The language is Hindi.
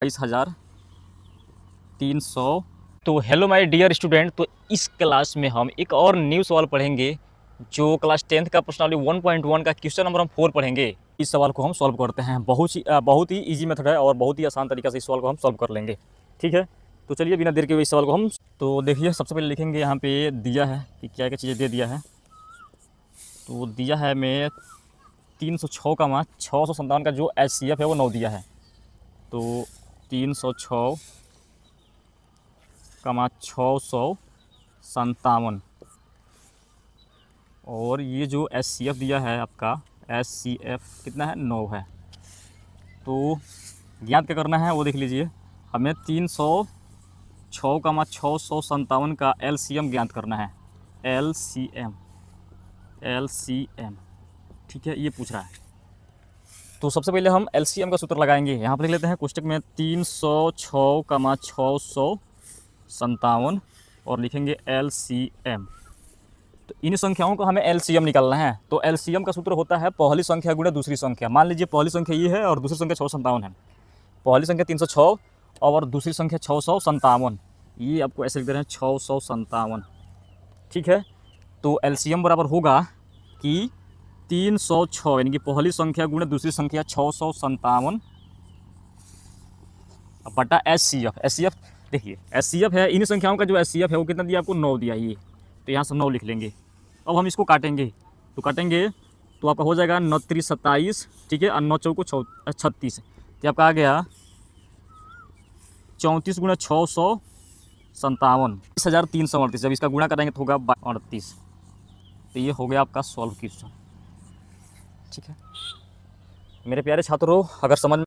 22,300। तो हेलो माय डियर स्टूडेंट, तो इस क्लास में हम एक और न्यू सवाल पढ़ेंगे जो क्लास 10th का प्रश्नावली 1.1 का क्वेश्चन नंबर हम 4 पढ़ेंगे। इस सवाल को हम सॉल्व करते हैं। बहुत ही ईजी मेथड है और बहुत ही आसान तरीके से इस सवाल को हम सॉल्व कर लेंगे। ठीक है, तो चलिए बिना देर के हुए इस सवाल को हम तो देखिए, सबसे पहले लिखेंगे यहाँ पे दिया है कि क्या क्या चीज़ें दे दिया है। तो दिया है हमें 306 का मान 657 का जो HCF है वो 9 दिया है। तो 306 का मान 657 और ये जो HCF दिया है आपका HCF कितना है, 9 है। तो ज्ञात क्या करना है वो देख लीजिए। हमें 306 का मान 657 का LCM ज्ञात करना है। LCM ठीक है, ये पूछ रहा है। तो सबसे पहले हम LCM का सूत्र लगाएंगे। यहाँ पर लिख लेते हैं कोष्टक में 306 का मान 657 और लिखेंगे LCM। तो इन संख्याओं का हमें LCM निकालना है। तो LCM का सूत्र होता है पहली संख्या गुणा दूसरी संख्या। मान लीजिए पहली संख्या ये है और दूसरी संख्या 657 है। पहली संख्या 306 और दूसरी संख्या 657, ये आपको ऐसे लिख दे रहे हैं 657। ठीक है, तो LCM बराबर होगा कि 306 यानी कि पहली संख्या गुणा दूसरी संख्या 657 बटा HCF देखिए HCF है, इन संख्याओं का जो HCF है वो कितना दिया आपको, 9 दिया ये। तो यहाँ से 9 लिख लेंगे। अब हम इसको काटेंगे तो आपका हो जाएगा 9 3 27, ठीक है, और 9 चौको 36। तो आपका आ गया 34 गुणा 657, 20,338। जब इसका गुणा करेंगे तो होगा 38। तो ये हो गया आपका सॉल्व क्वेश्चन। ठीक है मेरे प्यारे छात्रों, अगर समझ